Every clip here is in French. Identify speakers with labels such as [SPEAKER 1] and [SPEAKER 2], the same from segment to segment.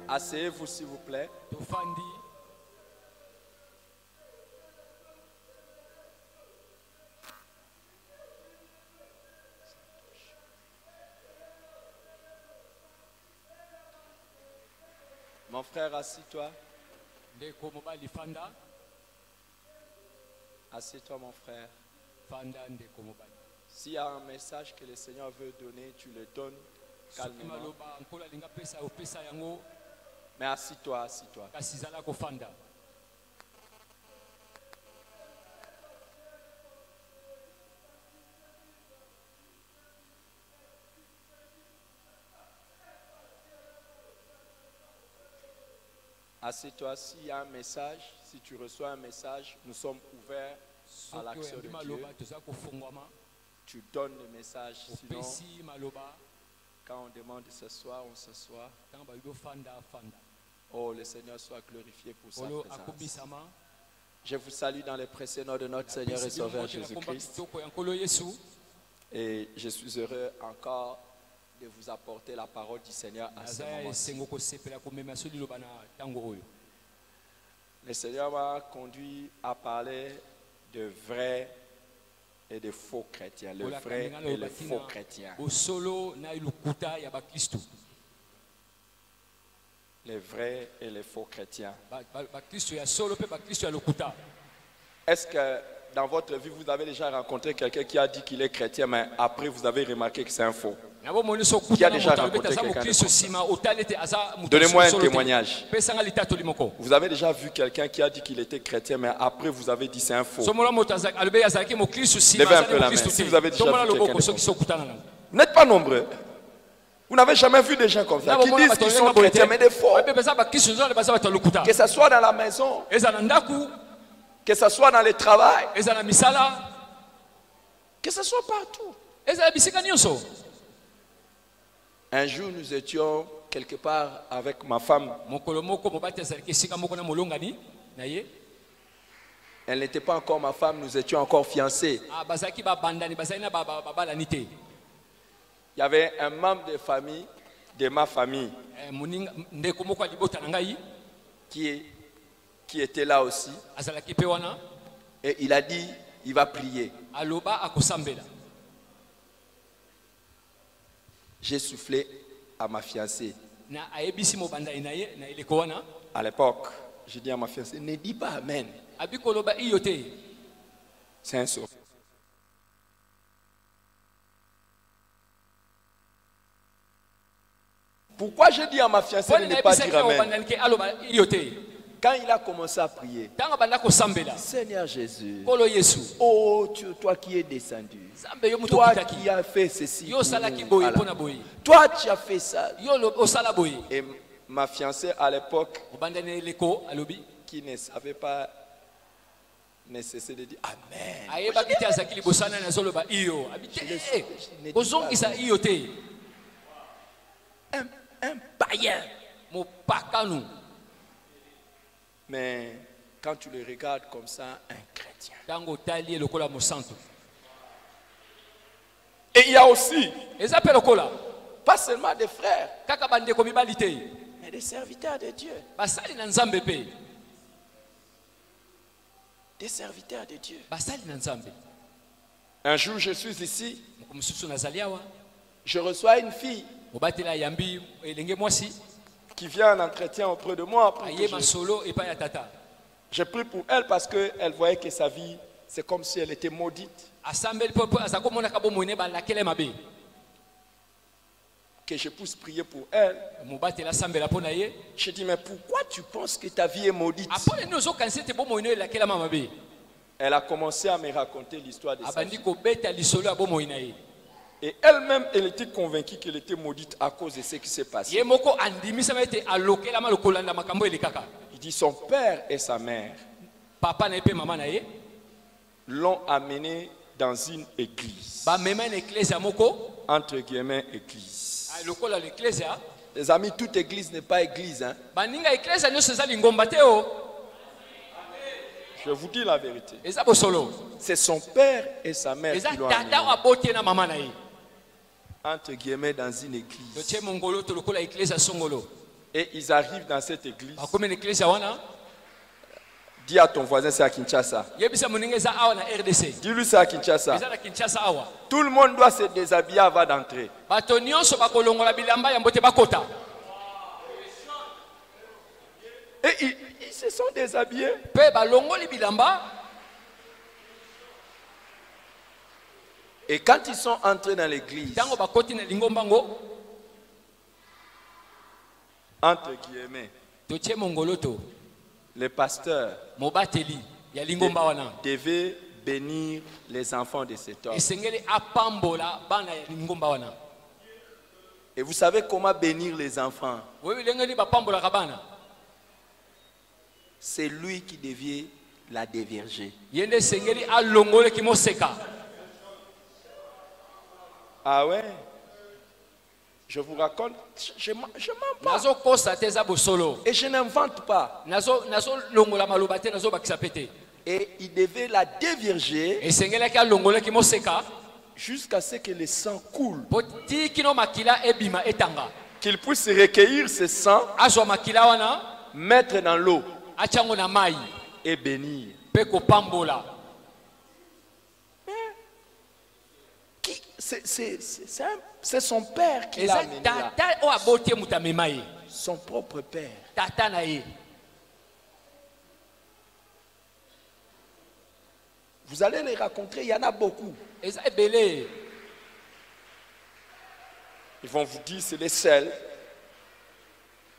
[SPEAKER 1] Asseyez-vous s'il vous plaît. Mon frère, assis-toi. Assieds-toi, mon frère. S'il y a un message que le Seigneur veut donner, tu le donnes calmement. Mais assis-toi, assis-toi. Assieds-toi, s'il y a un message, si tu reçois un message, nous sommes ouverts à l'action de Dieu. Tu donnes le message, sinon, quand on demande de s'asseoir, on s'assoit. Oh, le Seigneur soit glorifié pour sa présence. Je vous salue dans le précieux nom de notre Seigneur et Sauveur Jésus-Christ. Et je suis heureux encore de vous apporter la parole du Seigneur à ce moment. Le Seigneur m'a conduit à parler de vrais et de faux chrétiens. Le vrai et le faux chrétien. Les vrais et les faux chrétiens. Est-ce que dans votre vie, vous avez déjà rencontré quelqu'un qui a dit qu'il est chrétien, mais après vous avez remarqué que c'est un faux? Qui a déjà rencontré quelqu'un de ça? Donnez-moi un témoignage. Vous avez déjà vu quelqu'un qui a dit qu'il était chrétien, mais après vous avez dit c'est un faux? Levez un peu la main si vous avez déjà vu quelqu'un de ça. Vous n'êtes pas nombreux. Vous n'avez jamais vu des gens comme ça qui disent qu'ils sont chrétiens, mais des faux. Que ce soit dans la maison, que ce soit dans le travail, que ce soit partout. Un jour, nous étions quelque part avec ma femme. Elle n'était pas encore ma femme, nous étions encore fiancés. Il y avait un membre de ma famille qui était là aussi. Et il a dit, il va prier. J'ai soufflé à ma fiancée. À l'époque, j'ai dit à ma fiancée, ne dis pas Amen. C'est un saut. Pourquoi j'ai dit à ma fiancée de ne pas dire Amen? Quand il a commencé à prier, Seigneur Jésus, oh toi qui es descendu, toi qui as fait ceci, toi tu as fait ça. Et ma fiancée à l'époque, qui ne savait pas, ne cessait de dire Amen. Un païen. Mais quand tu le regardes comme ça, un chrétien. Et il y a aussi, pas seulement des frères, mais des serviteurs de Dieu. Des serviteurs de Dieu. Un jour, je suis ici, je reçois une fille qui vient en entretien auprès de moi. J'ai pris pour elle parce qu'elle voyait que sa vie, c'est comme si elle était maudite. Que je puisse prier pour elle. Je dis, mais pourquoi tu penses que ta vie est maudite? Elle a commencé à me raconter l'histoire de sa vie. Et elle-même, elle était convaincue qu'elle était maudite à cause de ce qui s'est passé. Il dit, son père et sa mère l'ont amené dans une église. Entre guillemets, église. Les amis, toute église n'est pas église. Hein? Je vous dis la vérité. C'est son père et sa mère qui l'ont amené. Entre guillemets, dans une église. Et ils arrivent dans cette église. Dis à ton voisin, c'est à Kinshasa. Dis-lui, c'est à Kinshasa. Tout le monde doit se déshabiller avant d'entrer. Et ils se sont déshabillés. Et quand ils sont entrés dans l'église, entre guillemets, le pasteur devait bénir les enfants de cet homme. Et vous savez comment bénir les enfants? C'est lui qui devait la dévierger. Ah ouais? Je vous raconte, je mens pas. Et je n'invente pas. Et il devait la dévierger jusqu'à ce que le sang coule. Qu'il puisse recueillir ce sang, mettre dans l'eau et bénir. C'est son père qui l'a amené là. Son propre père. Vous allez les rencontrer, il y en a beaucoup. Ils vont vous dire c'est des sels.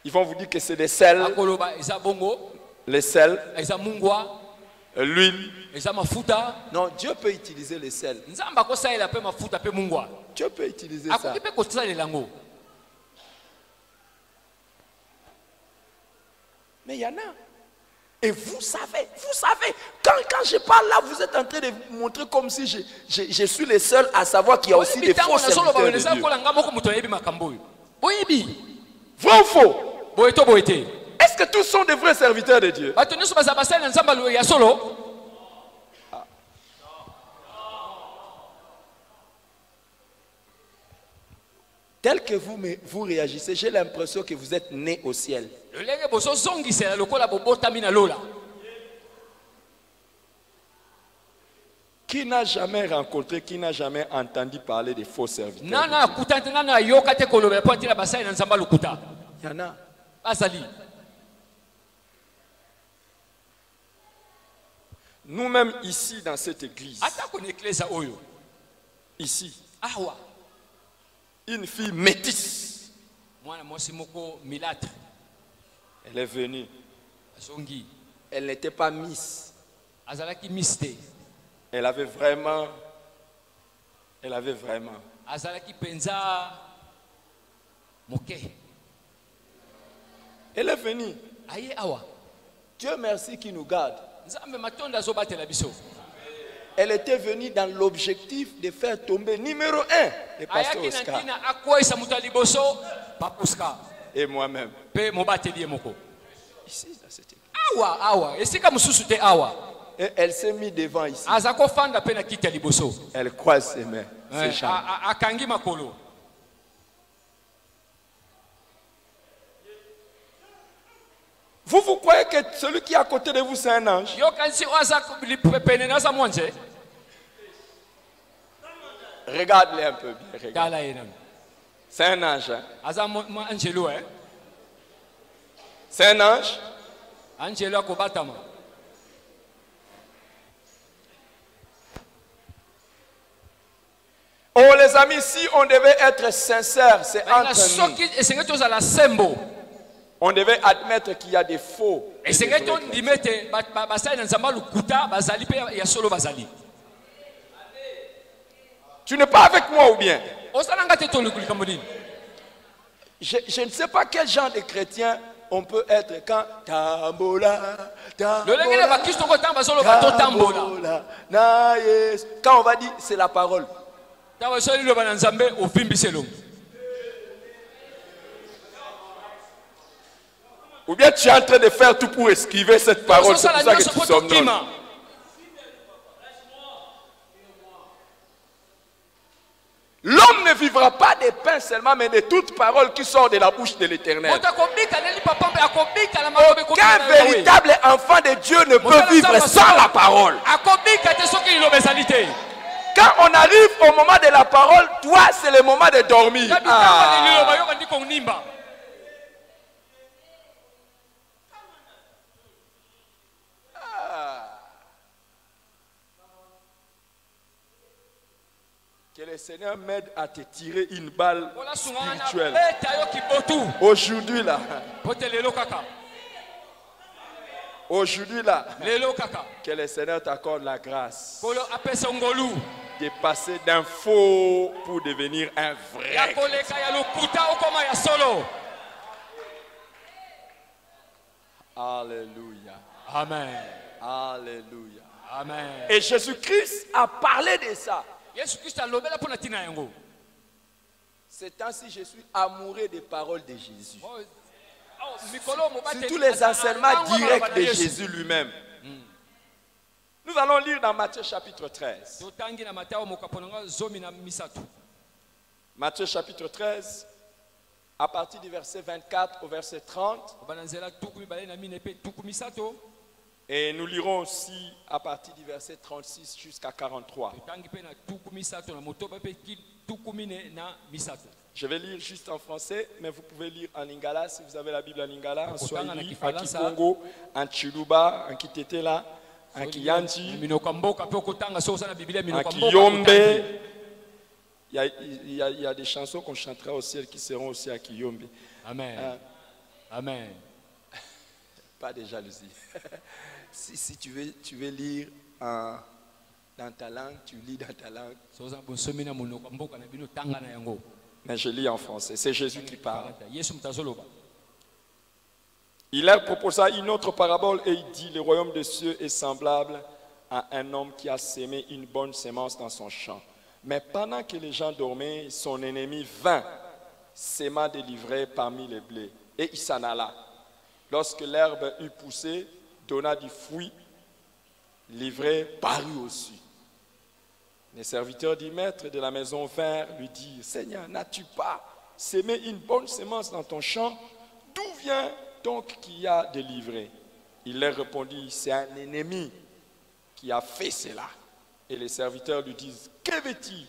[SPEAKER 1] Ils vont vous dire que c'est des sels. Les sels. L'huile. Non, Dieu peut utiliser les sels. Dieu peut utiliser ça. Mais il y en a. Et vous savez, quand je parle là, vous êtes en train de vous montrer comme si je suis le seul à savoir qu'il y a aussi des faux serviteurs de Dieu. Vrai ou faux? Est-ce que tous sont des vrais serviteurs de Dieu? Tel que vous réagissez, j'ai l'impression que vous êtes nés au ciel. Qui n'a jamais rencontré, qui n'a jamais entendu parler des faux serviteurs? Il y en a. Nous-mêmes ici dans cette église, ici, une fille métisse, elle est venue. Elle n'était pas Miss. Elle avait vraiment. Elle est venue. Dieu merci qui nous garde. Elle était venue dans l'objectif de faire tomber numéro 1 le pasteur Oscar. Et moi-même. Ici, dans cette église. Et elle s'est mise devant ici. Elle croise ses mains, ses jambes. Vous croyez que celui qui est à côté de vous, c'est un ange? Regarde-les un peu bien. Regarde. C'est un ange. C'est un ange. Oh les amis, si on devait être sincère, c'est entre nous. On devait admettre qu'il y a des faux. Tu n'es pas avec moi ou bien? Je ne sais pas quel genre de chrétien on peut être quand tambola, tambola, tambola, quand on va dire c'est la parole. Ou bien tu es en train de faire tout pour esquiver cette parole, c'est pour ça que tu somnoles. L'homme ne vivra pas de pain un seulement, mais de toute parole qui sort de la bouche de l'Éternel. Aucun véritable enfant de Dieu ne peut vivre sans la parole. Quand on arrive au moment de la parole, toi, c'est le moment de dormir. Que le Seigneur m'aide à te tirer une balle spirituelle. Aujourd'hui là. Aujourd'hui là. Que le Seigneur t'accorde la grâce de passer d'un faux pour devenir un vrai. Alléluia.
[SPEAKER 2] Amen.
[SPEAKER 1] Alléluia.
[SPEAKER 2] Amen.
[SPEAKER 1] Et Jésus-Christ a parlé de ça. Ces temps-ci, je suis amoureux des paroles de Jésus. Surtout les enseignements directs de Jésus lui-même. Nous allons lire dans Matthieu chapitre 13. Matthieu chapitre 13, à partir du verset 24 au verset 30. Et nous lirons aussi à partir du verset 36 jusqu'à 43. Je vais lire juste en français, mais vous pouvez lire en lingala si vous avez la Bible en lingala, en swahili, en kikongo, en chiluba, en kitetela, en kiyanji, en kiyombe. Il y a des chansons qu'on chantera au ciel qui seront aussi à kiyombe.
[SPEAKER 2] Amen. Amen.
[SPEAKER 1] Pas de jalousie. Si tu veux lire dans ta langue, tu lis dans ta langue. Mais je lis en français. C'est Jésus qui parle. Il leur proposa une autre parabole et il dit: le royaume des cieux est semblable à un homme qui a sémé une bonne semence dans son champ. Mais pendant que les gens dormaient, son ennemi vint, séma des livrets parmi les blés, et il s'en alla. Lorsque l'herbe eut poussé, donna du fruit, l'ivraie parut aussi. Les serviteurs du maître de la maison vinrent lui dire: Seigneur, n'as-tu pas sémé une bonne semence dans ton champ? D'où vient donc qu'il y a des livrets? Il leur répondit: c'est un ennemi qui a fait cela. Et les serviteurs lui disent: que veux-tu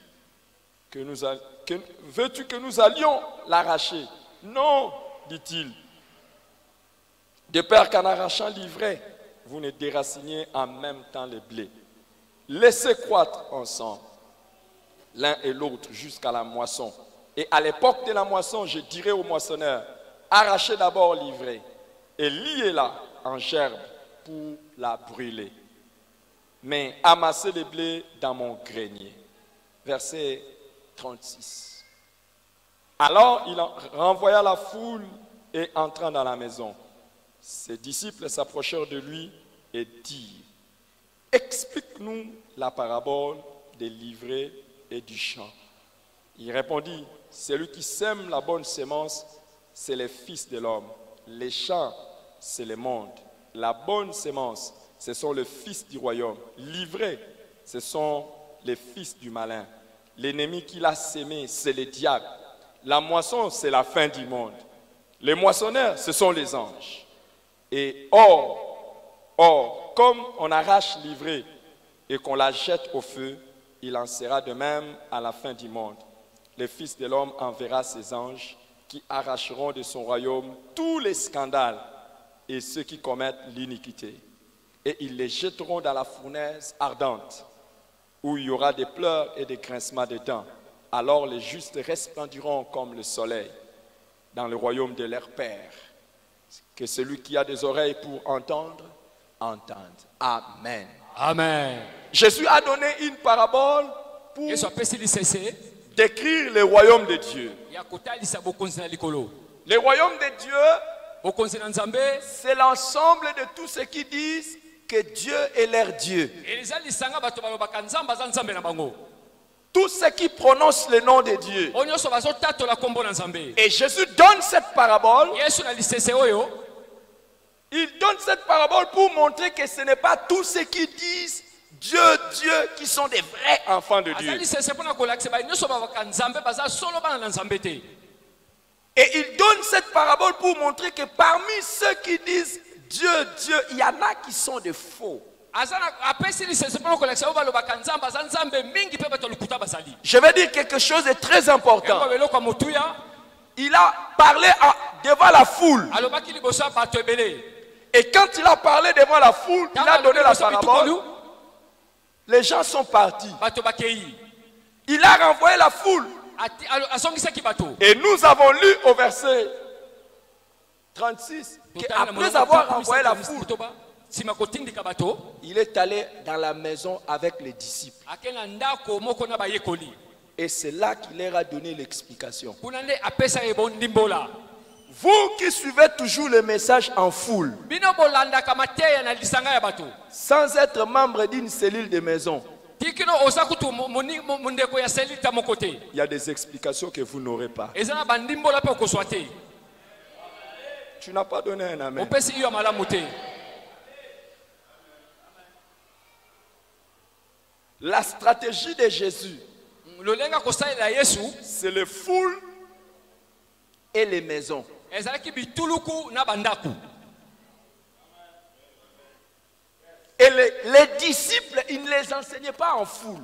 [SPEAKER 1] que nous allions l'arracher? Non, dit-il, de peur qu'en arrachant l'ivraie, vous ne déraciniez en même temps les blés. Laissez croître ensemble l'un et l'autre jusqu'à la moisson. Et à l'époque de la moisson, je dirai au moissonneur: arrachez d'abord l'ivraie et liez-la en gerbe pour la brûler. Mais amassez les blés dans mon grenier. Verset 36. Alors il renvoya la foule et entrant dans la maison, ses disciples s'approchèrent de lui et dirent: explique-nous la parabole des livrées et du champ. Il répondit: celui qui sème la bonne semence, c'est les fils de l'homme. Les champs, c'est le monde. La bonne semence, ce sont les fils du royaume. Livrés, ce sont les fils du malin. L'ennemi qui l'a sémé, c'est le diable. La moisson, c'est la fin du monde. Les moissonneurs, ce sont les anges. Et or, comme on arrache l'ivraie et qu'on la jette au feu, il en sera de même à la fin du monde. Le Fils de l'homme enverra ses anges qui arracheront de son royaume tous les scandales et ceux qui commettent l'iniquité. Et ils les jetteront dans la fournaise ardente, où il y aura des pleurs et des grincements de dents. Alors les justes resplendiront comme le soleil dans le royaume de leur Père. Que celui qui a des oreilles pour entendre, entende. Amen.
[SPEAKER 2] Amen.
[SPEAKER 1] Jésus a donné une parabole pour décrire le royaume de Dieu. Le royaume de Dieu, c'est l'ensemble de tous ceux qui disent que Dieu est leur Dieu. Tous ceux qui prononcent le nom de Dieu. Et Jésus donne cette parabole. Il donne cette parabole pour montrer que ce n'est pas tous ceux qui disent Dieu, qui sont des vrais enfants de Dieu. Et il donne cette parabole pour montrer que parmi ceux qui disent Dieu, il y en a qui sont des faux. Je vais dire quelque chose de très important. Il a parlé devant la foule. Et quand il a parlé devant la foule, il a donné la parabole. Les gens sont partis. Il a renvoyé la foule. Et nous avons lu au verset 36 qu'après avoir renvoyé la foule, il est allé dans la maison avec les disciples. Et c'est là qu'il leur a donné l'explication. Vous qui suivez toujours le message en foule, sans être membre d'une cellule de maison, il y a des explications que vous n'aurez pas. Tu n'as pas donné un amen. La stratégie de Jésus, c'est les foules et les maisons. Et les disciples, ils ne les enseignaient pas en foule.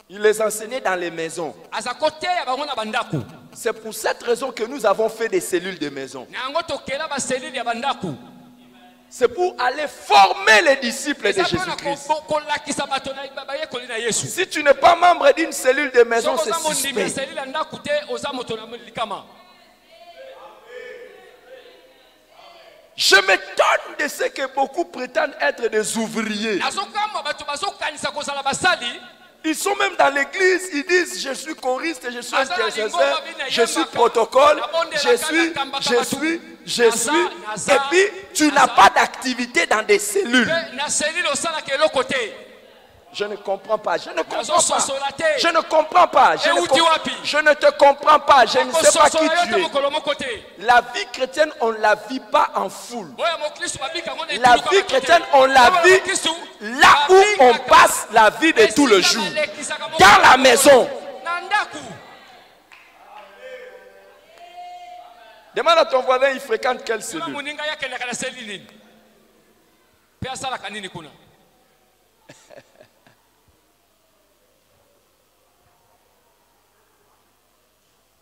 [SPEAKER 1] Ils les enseignaient dans les maisons. C'est pour cette raison que nous avons fait des cellules de maison. C'est pour aller former les disciples de Jésus-Christ. Si tu n'es pas membre d'une cellule de maison, c'est suspect. Je m'étonne de ce que beaucoup prétendent être des ouvriers. Ils sont même dans l'église, ils disent je suis choriste, je suis intercesseur, je suis protocole, je suis. Et puis tu n'as pas d'activité dans des cellules. Je ne comprends pas, je ne comprends pas, je ne comprends pas, je ne te comprends pas, je ne sais pas qui tu es. La vie chrétienne, on ne la vit pas en foule. La vie chrétienne, on la vit là où on passe la vie de tout le jour, dans la maison. Demande à ton voisin, il fréquente quelle cellule?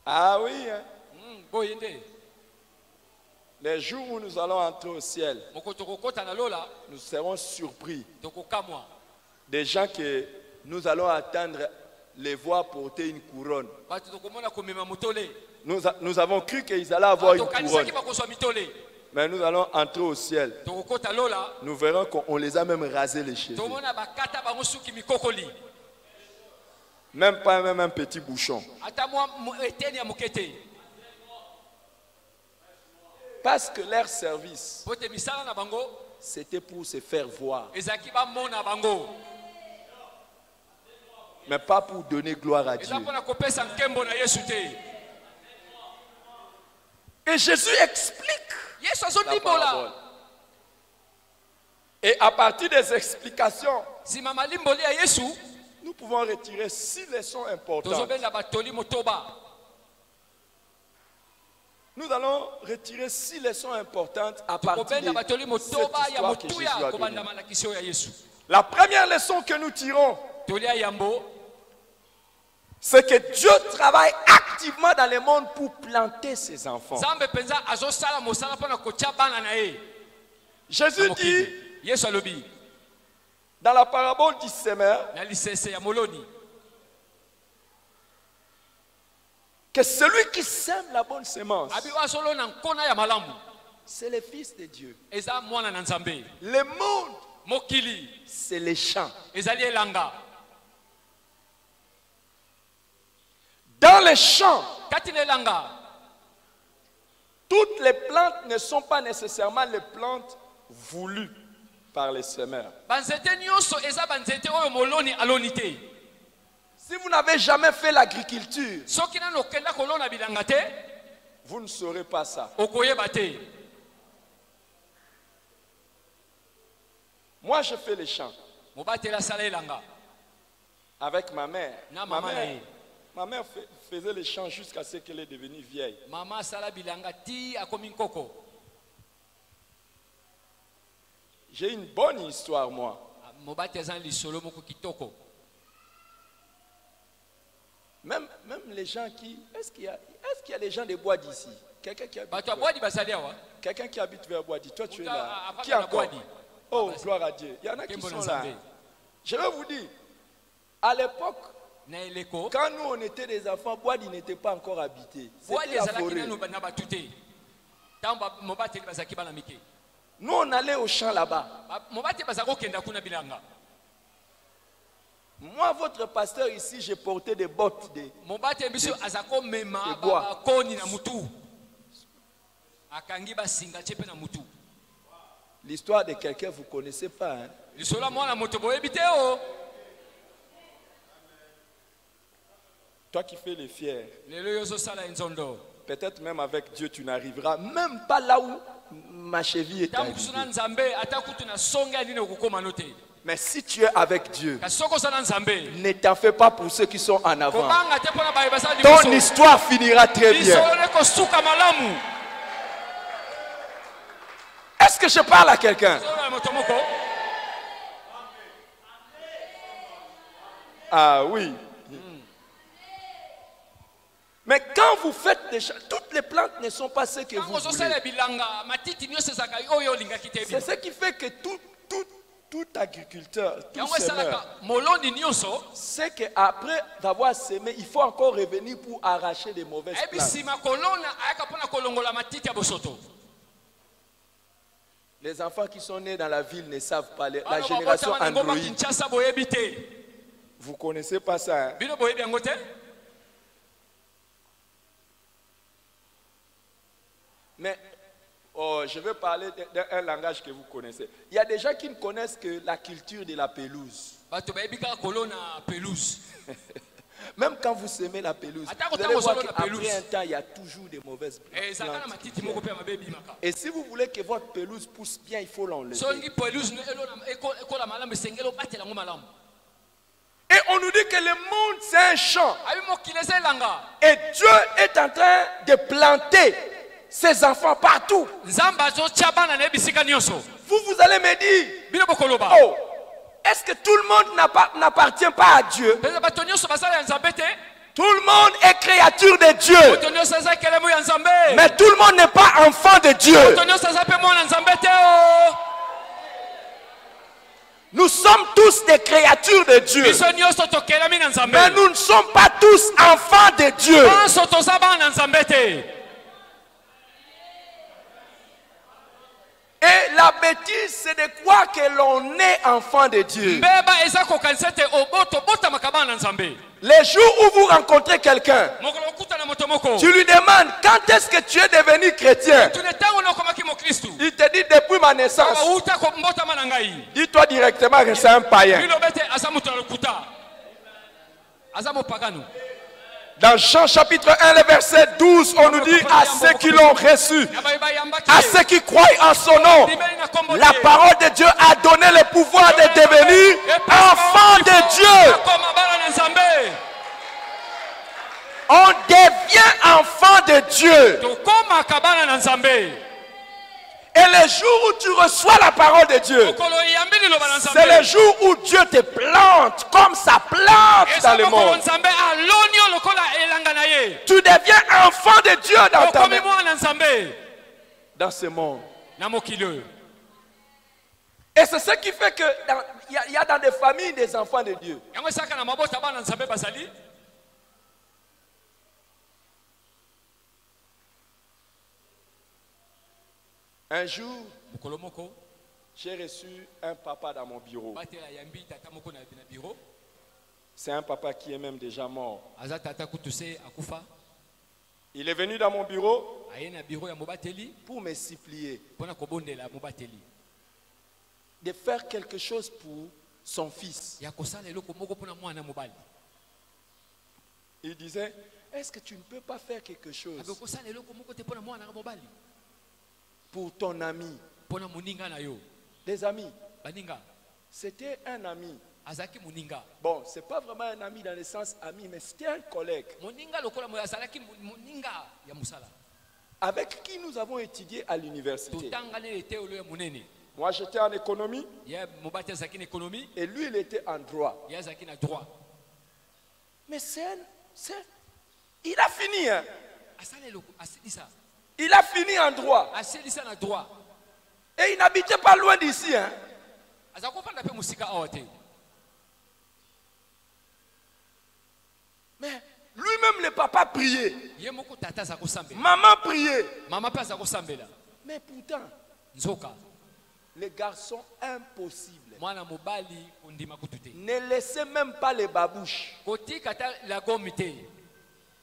[SPEAKER 1] Ah oui, hein? Les jours où nous allons entrer au ciel, nous serons surpris. Des gens que nous allons attendre les voir porter une couronne. Nous avons cru qu'ils allaient avoir une couronne. Mais nous allons entrer au ciel. Nous verrons qu'on les a même rasés les cheveux. Même pas un petit bouchon. Parce que leur service, c'était pour se faire voir. Mais pas pour donner gloire à Dieu. Et Jésus explique la parabole. Et à partir des explications, nous pouvons retirer 6 leçons importantes. Nous allons retirer 6 leçons importantes à partir de cette histoire que Jésus a donnée. La première leçon que nous tirons, c'est que Dieu travaille activement dans le monde pour planter ses enfants. Jésus dit dans la parabole du semeur que celui qui sème la bonne semence, c'est le Fils de Dieu. Le monde, c'est les champs. Dans les champs, toutes les plantes ne sont pas nécessairement les plantes voulues par les semeurs. Si vous n'avez jamais fait l'agriculture, vous ne saurez pas ça. Moi, je fais les chants. Avec ma mère. Ma mère faisait les chants jusqu'à ce qu'elle est devenue vieille. J'ai une bonne histoire, moi. Même les gens qui... Est-ce qu'il y a les gens des bois d'ici? Quelqu'un qui habite vers Boadi. Toi, tu es là. Qui encore? Oh, gloire à Dieu. Il y en a qui sont là. Je vais vous dire, à l'époque, quand nous on était des enfants, Boadi n'était pas encore habité. C'était la forêt. Nous on allait au champ là-bas. Moi, votre pasteur ici, j'ai porté des bottes de bois. L'histoire de quelqu'un, vous ne connaissez pas. Hein? Toi qui fais les fiers, peut-être même avec Dieu, tu n'arriveras même pas là où ma cheville est arrivée. Mais si tu es avec Dieu, ne t'en fais pas pour ceux qui sont en avant. Ton histoire finira très bien. Est-ce que je parle à quelqu'un? Ah oui. Mais quand vous faites des choses, toutes les plantes ne sont pas ce que vous voulez. C'est ce qui fait que tout agriculteur, tout semeur, c'est qu'après avoir semé, il faut encore revenir pour arracher les mauvaises plantes. Les enfants qui sont nés dans la ville ne savent pas. La génération Android. Vous ne connaissez pas ça. Hein? Mais je vais parler d'un langage que vous connaissez. Il y a des gens qui ne connaissent que la culture de la pelouse. Même quand vous semez la pelouse, vous allez voir qu'après un temps, il y a toujours des mauvaises plantes. Et si vous voulez que votre pelouse pousse bien, il faut l'enlever. Et on nous dit que le monde, c'est un champ. Et Dieu est en train de planter ses enfants partout. Vous allez me dire, oh, est-ce que tout le monde n'appartient pas à Dieu? Tout le monde est créature de Dieu. Mais tout le monde n'est pas enfant de Dieu. Nous sommes tous des créatures de Dieu. Mais nous ne sommes pas tous enfants de Dieu. Et la bêtise, c'est de croire que l'on est enfant de Dieu. Les jours où vous rencontrez quelqu'un, tu lui demandes quand est-ce que tu es devenu chrétien. Il te dit depuis ma naissance. Dis-toi directement que c'est un païen. Dans Jean chapitre 1, le verset 12, on nous dit à ceux qui l'ont reçu, à ceux qui croient en son nom, la parole de Dieu a donné le pouvoir de devenir enfants de Dieu. On devient enfant de Dieu. Et le jour où tu reçois la parole de Dieu, c'est le jour où Dieu te plante comme ça plante dans le monde. Tu deviens enfant de Dieu dans ce monde. Et c'est ce qui fait qu'il y a dans des familles des enfants de Dieu. Un jour, j'ai reçu un papa dans mon bureau. C'est un papa qui est même déjà mort. Il est venu dans mon bureau pour me supplier de faire quelque chose pour son fils. Il disait, est-ce que tu ne peux pas faire quelque chose pour ton ami? Des amis. C'était un ami.
[SPEAKER 2] Azaki Muninga.
[SPEAKER 1] Bon, c'est pas vraiment un ami dans le sens ami, mais c'était un collègue.
[SPEAKER 2] Muninga lokola mo azalaki Muninga ya musala.
[SPEAKER 1] Avec qui nous avons étudié à l'université.
[SPEAKER 2] Tutangane ete olo ya munene.
[SPEAKER 1] Moi j'étais en économie.
[SPEAKER 2] Ya mobati azaki na économie.
[SPEAKER 1] Et lui il était en droit.
[SPEAKER 2] Ya azaki na droit.
[SPEAKER 1] Mais il a fini hein. Il a fini en droit. Et il n'habitait pas loin d'ici hein. Mais lui-même le papa priait. Maman priait. Mais pourtant, les garçons impossibles. Ne laissez même pas les babouches.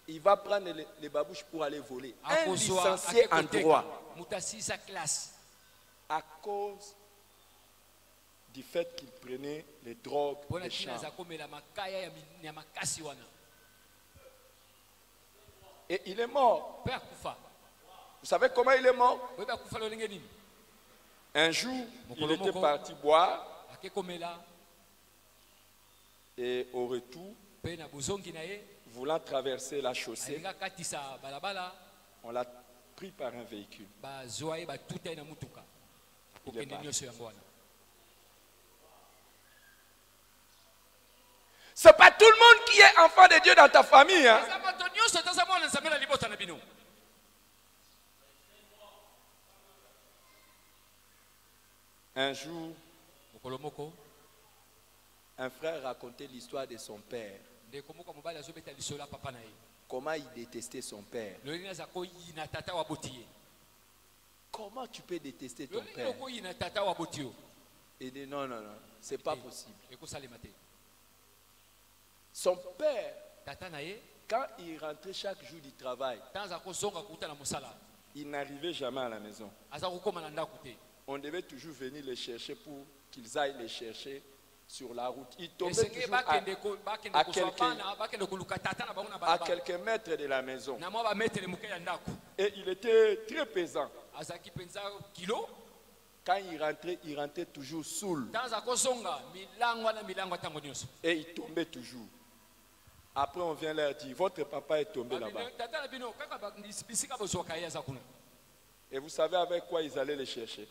[SPEAKER 1] Il va prendre les babouches pour aller voler. Un licencié en droit. À cause du fait qu'il prenait les drogues, les champs. Et il est mort. Vous savez comment il est mort? Un jour, il était parti boire. Et au retour, voulant traverser la chaussée, on l'a pris par un véhicule. C'est pas tout le monde qui est enfant de Dieu dans ta famille. Hein? Un jour, un frère racontait l'histoire de son père. Comment il détestait son père. Comment tu peux détester ton père? Il dit non, non, non, c'est pas possible. Son père, quand il rentrait chaque jour du travail, il n'arrivait jamais à la maison. On devait toujours venir les chercher pour qu'ils aillent les chercher sur la route. Il tombait toujours à quelques mètres de la maison. Et il était très pesant. Quand il rentrait toujours saoul. Et il tombait toujours. Après on vient leur dire, votre papa est tombé là-bas. Et vous savez avec quoi ils allaient les chercher?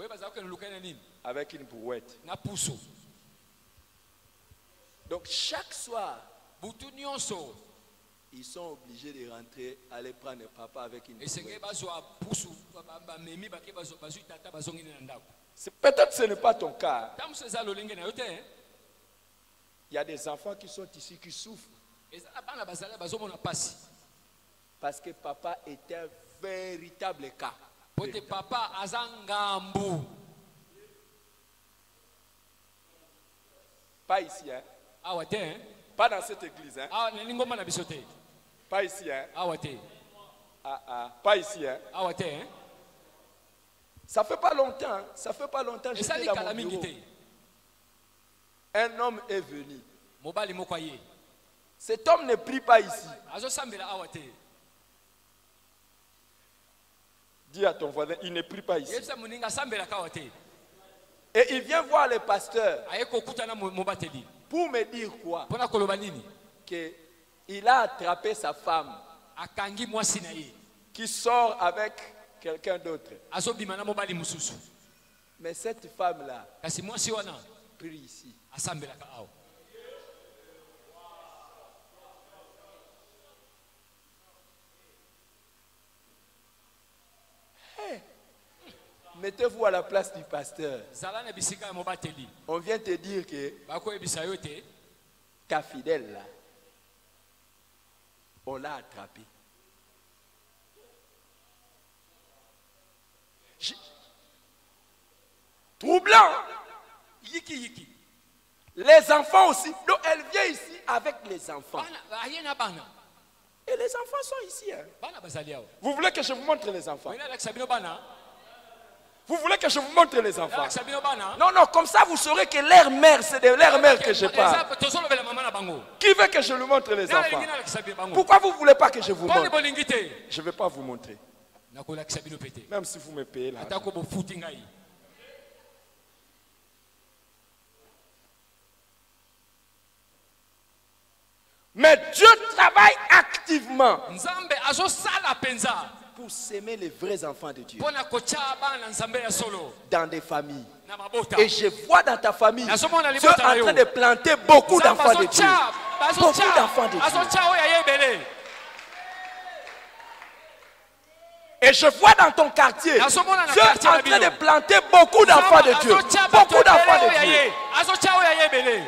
[SPEAKER 1] Avec une brouette. Donc chaque soir, ils sont obligés de rentrer, aller prendre papa avec une brouette. Peut-être ce n'est pas ton cas. Il y a des enfants qui sont ici qui souffrent. Parce que papa est un véritable cas.
[SPEAKER 2] Papa azangambu.
[SPEAKER 1] Pas ici, hein? Pas dans cette église, hein? Pas ici, hein? Pas ici, hein? Ça fait pas longtemps, j'étais dans mon bureau. Un homme est venu. Cet homme ne prie pas ici. Dis à ton voisin, il ne prie pas ici. Et il vient voir le pasteur pour me dire quoi? Qu'il a attrapé sa femme qui sort avec quelqu'un d'autre. Mais cette femme-là prie ici. Mettez-vous à la place du pasteur. On vient te dire que ta fidèle là, on l'a attrapé. Troublant. Les enfants aussi. Donc elle vient ici avec les enfants. Et les enfants sont ici. Hein. Vous voulez que je vous montre les enfants? Vous voulez que je vous montre les enfants? Non, non, comme ça vous saurez que leur mère, c'est de leur mère que je parle. Qui veut que je lui montre les enfants? Pourquoi vous ne voulez pas que je vous montre? Je ne vais pas vous montrer. Même si vous me payez là. Mais Dieu travaille activement
[SPEAKER 2] Nzambe azosala penza
[SPEAKER 1] pour s'aimer les vrais enfants de Dieu
[SPEAKER 2] pona kocha bana Nzambe ya solo
[SPEAKER 1] dans des familles.
[SPEAKER 2] na mabota.
[SPEAKER 1] Et je vois dans ta famille, Dieu
[SPEAKER 2] Nazomona
[SPEAKER 1] est en
[SPEAKER 2] libota na yo.
[SPEAKER 1] train de planter beaucoup d'enfants de Dieu. Beaucoup d'enfants de Dieu.
[SPEAKER 2] Azocha oya yebele.
[SPEAKER 1] Et je vois dans ton quartier, Dieu est
[SPEAKER 2] Nazomona na
[SPEAKER 1] en
[SPEAKER 2] quartier na
[SPEAKER 1] train
[SPEAKER 2] bino.
[SPEAKER 1] de planter beaucoup d'enfants de Dieu. Beaucoup d'enfants de Dieu.
[SPEAKER 2] Azocha oya yebele.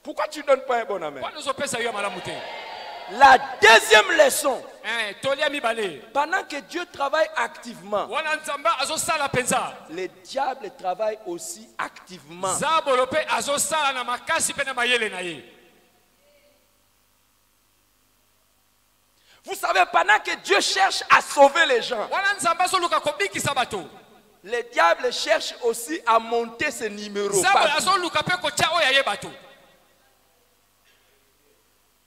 [SPEAKER 1] Pourquoi tu ne donnes pas un bon amen?
[SPEAKER 2] Kwa nozopesa yo malamu te.
[SPEAKER 1] La deuxième leçon,
[SPEAKER 2] Tolia mibale.
[SPEAKER 1] pendant que Dieu travaille activement,
[SPEAKER 2] Wana Nzamba azosala penza.
[SPEAKER 1] le diable travaille aussi activement.
[SPEAKER 2] Zabolo pe azosala na makasi pe na mayele na ye.
[SPEAKER 1] Vous savez, pendant que Dieu cherche à sauver les gens,
[SPEAKER 2] Wana Nzamba azoluka kobikisa bato.
[SPEAKER 1] le diable cherche aussi à monter ses numéros.
[SPEAKER 2] Zabolo
[SPEAKER 1] partout.
[SPEAKER 2] azoluka pe kocha oya ye bato.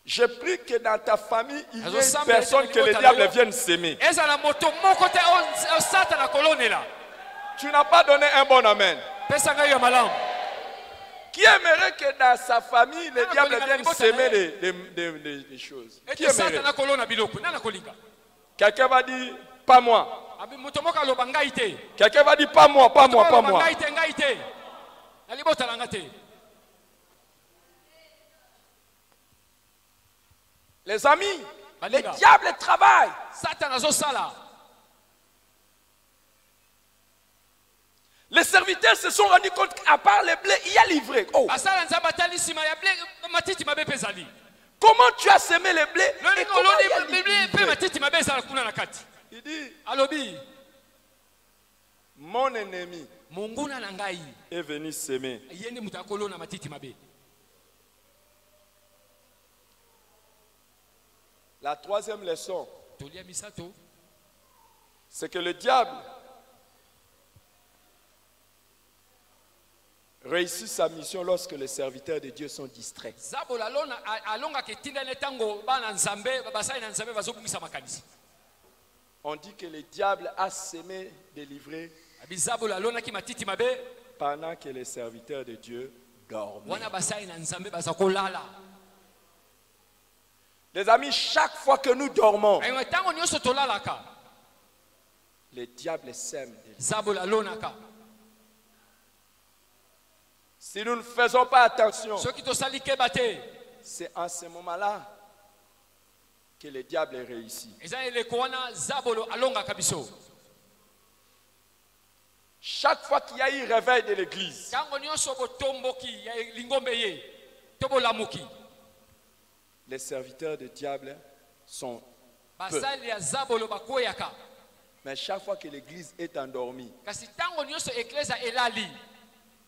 [SPEAKER 1] Je prie que dans ta famille, il y ait une
[SPEAKER 2] Azosamba
[SPEAKER 1] personne que le diable vienne s'aimer.
[SPEAKER 2] Eza na moto moko te o sata na kolone la.
[SPEAKER 1] Tu n'as pas donné un bon amen.
[SPEAKER 2] Pesa nga yo malamu.
[SPEAKER 1] Qui aimerait que dans sa famille, le
[SPEAKER 2] Ah,
[SPEAKER 1] diable
[SPEAKER 2] kolika
[SPEAKER 1] vienne
[SPEAKER 2] libota
[SPEAKER 1] s'aimer
[SPEAKER 2] na
[SPEAKER 1] des choses? Qui
[SPEAKER 2] Ete sata
[SPEAKER 1] aimerait?
[SPEAKER 2] na kolona biloko nana kolinga.
[SPEAKER 1] Quelqu'un va dire, pas moi.
[SPEAKER 2] Abi moto moko aloba ngai te.
[SPEAKER 1] Quelqu'un va dire, pas moi, pas moi, pas
[SPEAKER 2] Aloba
[SPEAKER 1] moi.
[SPEAKER 2] ngai te. Na libota langa te.
[SPEAKER 1] Les amis, le
[SPEAKER 2] Balinga.
[SPEAKER 1] diable travaille.
[SPEAKER 2] Satan azosala.
[SPEAKER 1] Les serviteurs se sont rendus compte qu'à part les blés, il y a livré. Oh,
[SPEAKER 2] Basala nzamba tali sima ya ble matiti mabe pezali.
[SPEAKER 1] comment tu as semé les blés et
[SPEAKER 2] Loni
[SPEAKER 1] comment il y a
[SPEAKER 2] loni ble pe
[SPEAKER 1] livré?
[SPEAKER 2] matiti mabe sala kuna na kati.
[SPEAKER 1] Il dit,
[SPEAKER 2] Alobi
[SPEAKER 1] mon ennemi
[SPEAKER 2] munguna na ngai.
[SPEAKER 1] est venu s'aimer.
[SPEAKER 2] Yende mutakolo na matiti mabe.
[SPEAKER 1] La troisième leçon,
[SPEAKER 2] Tolia misato.
[SPEAKER 1] c'est que le diable réussit sa mission lorsque les serviteurs de Dieu sont distraits.
[SPEAKER 2] Zabola lona alonga ketinda netango bana nzambe basai na nzambe bazobungisa makanisi.
[SPEAKER 1] On dit que le diable a semé des livrées
[SPEAKER 2] Abi zabola lona ki matiti mabe
[SPEAKER 1] pendant que les serviteurs de Dieu dorment.
[SPEAKER 2] wana basai na nzambe bazakolala.
[SPEAKER 1] Les amis, chaque fois que nous dormons,
[SPEAKER 2] Ayo tango nyoso tolalaka.
[SPEAKER 1] le diable sème des livrées.
[SPEAKER 2] Zabola lona ka.
[SPEAKER 1] Si nous ne faisons pas attention,
[SPEAKER 2] Soki tosali kebate.
[SPEAKER 1] c'est en ce moment-là que le diable réussit.
[SPEAKER 2] Eza eleko wana zabolo alonga kabiso.
[SPEAKER 1] Chaque fois qu'il y a eu réveil de l'église,
[SPEAKER 2] Tango nyoso botomboki ya lingombe ye. Tobo lamuki.
[SPEAKER 1] les serviteurs du diable sont peu.
[SPEAKER 2] Basali ya zabolo bakoyaka.
[SPEAKER 1] Mais chaque fois que l'église est endormie,
[SPEAKER 2] Kasi tango nyoso ekleza elali.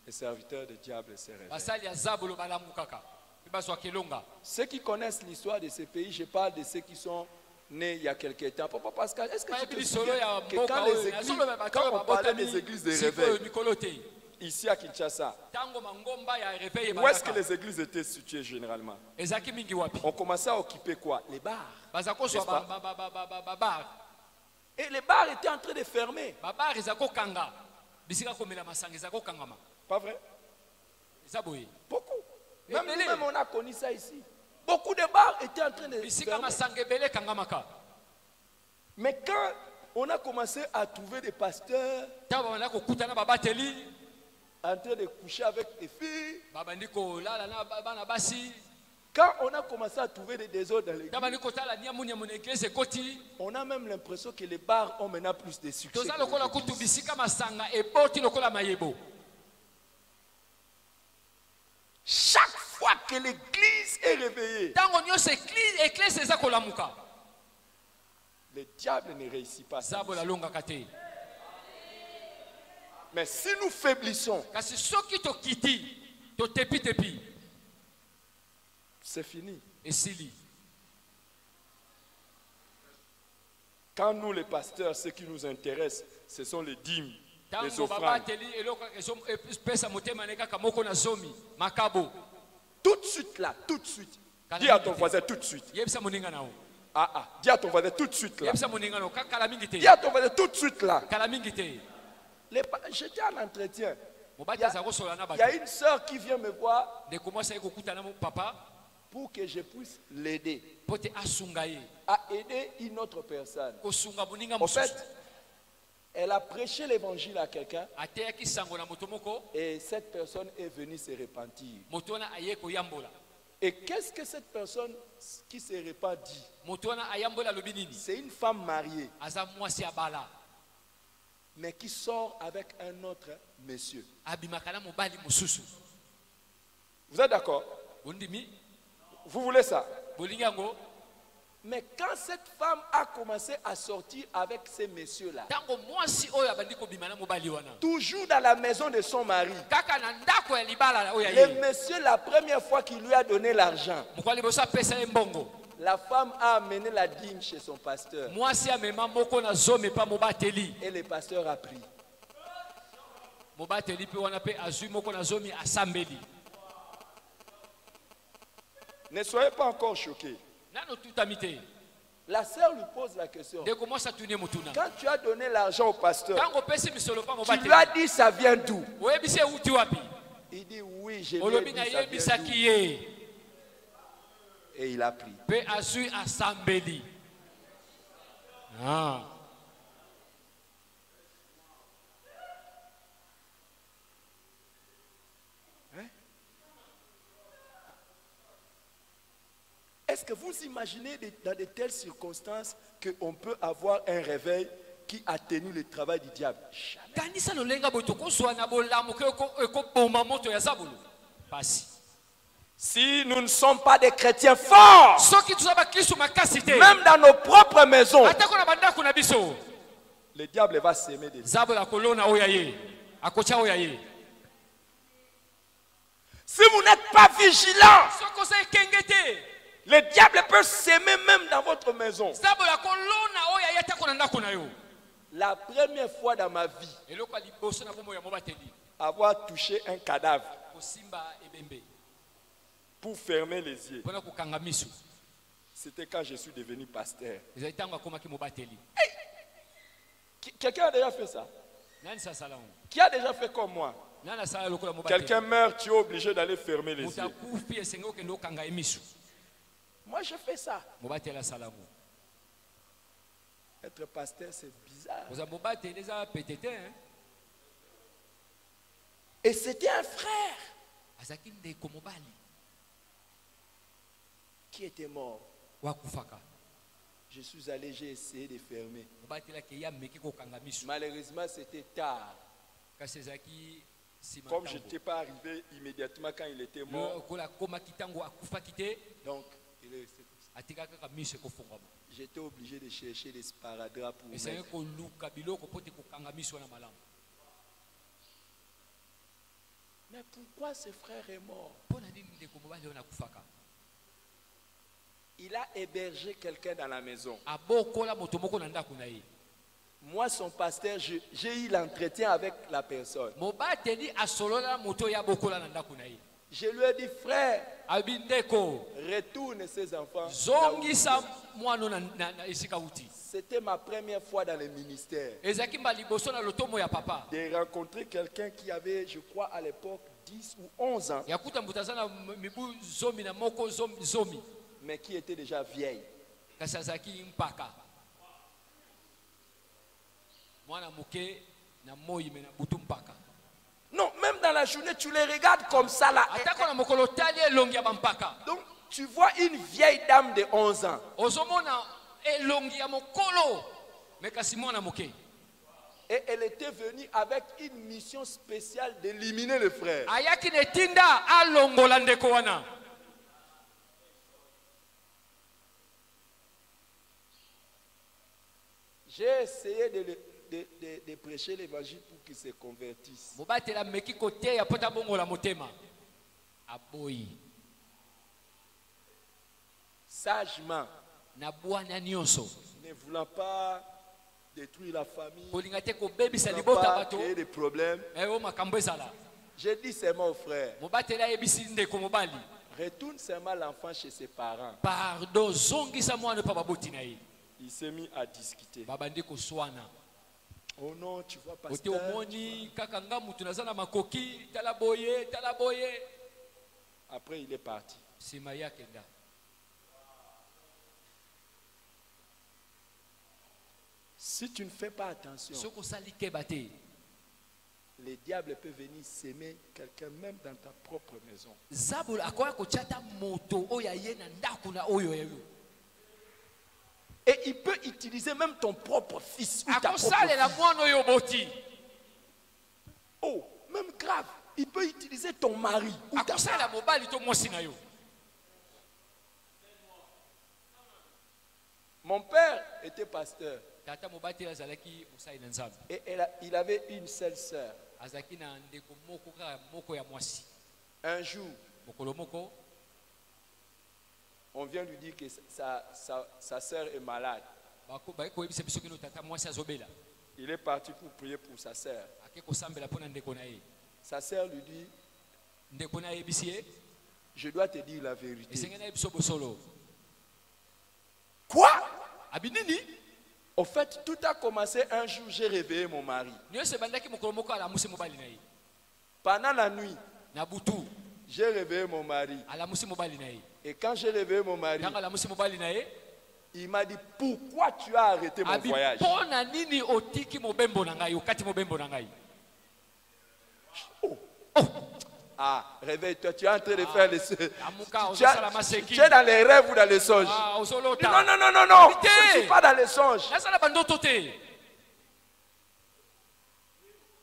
[SPEAKER 1] les serviteurs du diable se réveillent.
[SPEAKER 2] Basali ya zabolo balamukaka. Ibaswa kelonga.
[SPEAKER 1] Ceux qui connaissent l'histoire de ces pays, je parle de ceux qui sont nés il y a quelque temps. Papa Pascal, est-ce que tu te souviens que quand on parlait des églises de réveil, ici à Kinshasa, où est-ce que les églises étaient situées généralement? On commençait à occuper quoi? Les bars. N'est-ce pas? Et les bars étaient en train de fermer. Pas vrai? Beaucoup. Même nous-mêmes, on a connu ça ici. Beaucoup de bars étaient en train de fermer. Mais quand on a commencé à trouver des pasteurs en train de coucher avec des filles, quand on a commencé à trouver des désordres dans l'église, on a même l'impression que les bars ont maintenant plus de succès. Chaque fois que l'église est réveillée, le diable ne réussit pas. Mais si nous faiblissons, c'est fini. Quand nous, les pasteurs, ce qui nous intéresse, ce sont les dîmes, les offrandes. Tout de suite là, tout de suite. Dis à ton voisin tout de suite. Dis à ton voisin tout de suite là. Dis à ton voisin tout de suite là. J'étais en entretien. y a une sœur qui vient me voir pour que je puisse l'aider à aider une autre personne. En fait, elle a prêché l'évangile à quelqu'un et cette personne est venue se repentir. Et qu'est-ce que cette personne qui se repent dit? C'est une femme mariée, mais qui sort avec un autre monsieur. Vous êtes d'accord? Vous voulez ça? Mais quand cette femme a commencé à sortir avec ces messieurs-là, toujours dans la maison de son mari, le monsieur, la première fois qu'il lui a donné l'argent, la femme a amené la dîme chez son pasteur. Et le pasteur a pris. Ne soyez pas encore choqués. La sœur lui pose la question. Quand tu as donné l'argent au pasteur, tu lui as dit ça vient d'où? Il dit oui, je lui ai dit ça vient d'où. Et il a pris. Est-ce que vous imaginez dans de telles circonstances qu'on peut avoir un réveil qui atténue le travail du diable? Jamais. Si nous ne sommes pas des chrétiens forts, même dans nos propres maisons, le diable va s'aimer des si vous n'êtes pas vigilant, le diable peut s'aimer même dans votre maison. La première fois dans ma vie, avoir touché un cadavre pour fermer les yeux, c'était quand je suis devenu pasteur. Quelqu'un a déjà fait ça? Qui a déjà fait comme moi? Quelqu'un meurt, tu es obligé d'aller fermer les yeux. Moi, je fais ça. Être pasteur, c'est bizarre. Et c'était un frère qui était mort. Je suis allé, j'ai essayé de fermer. Malheureusement, c'était tard. Comme je n'étais pas arrivé immédiatement quand il était mort. Donc, j'étais obligé de chercher des sparadraps pour mettre. Mais pourquoi ce frère est mort? Il a hébergé quelqu'un dans la maison. Moi, son pasteur, j'ai eu l'entretien avec la personne. Je lui ai dit, frère, retourne ses enfants. C'était ma première fois dans le ministère. De rencontrer quelqu'un qui avait, je crois, à l'époque, 10 ou 11 ans. Mais qui était déjà vieille. Non, même dans la journée, tu les regardes comme ça là. Donc, tu vois une vieille dame de 11 ans. Et elle était venue avec une mission spéciale d'éliminer le frère. J'ai essayé de prêcher l'évangile pour qu'ils se convertissent. Sagement, ne voulant pas détruire la famille, ne voulant pas créer des problèmes. J'ai dit seulement au frère, retourne seulement l'enfant chez ses parents. Il s'est mis à discuter. Oh non, tu vois,
[SPEAKER 2] Ote
[SPEAKER 1] pasteur.
[SPEAKER 2] omoni kaka nga mutu naza na makoki tala boye.
[SPEAKER 1] Après, il est parti.
[SPEAKER 2] Sima yake nga.
[SPEAKER 1] Si tu ne fais pas attention,
[SPEAKER 2] Soko sali kebate.
[SPEAKER 1] les diables peuvent venir s'aimer quelqu'un même dans ta propre maison.
[SPEAKER 2] Zabul akoya kochata moto oya ye na ndaku na oyo yo.
[SPEAKER 1] Et il peut utiliser même ton propre fils ou ta propre fille. Oh, même grave. Il peut utiliser ton mari ou ta femme. Mon père était pasteur. Et il avait une seule sœur. Un jour, on vient lui dire que sa sœur est malade. Il est parti pour prier pour sa sœur. Sa sœur lui dit, je dois te dire la vérité. Quoi? Au fait, tout a commencé un jour, j'ai réveillé mon mari. Pendant la nuit, j'ai réveillé mon mari. Et quand j'ai réveillé mon mari, il m'a dit, pourquoi tu as arrêté mon voyage? Oh. Ah, réveille-toi, tu es en train de faire les... Tu es dans les rêves ou dans les songes? Non, je ne suis pas dans les songes.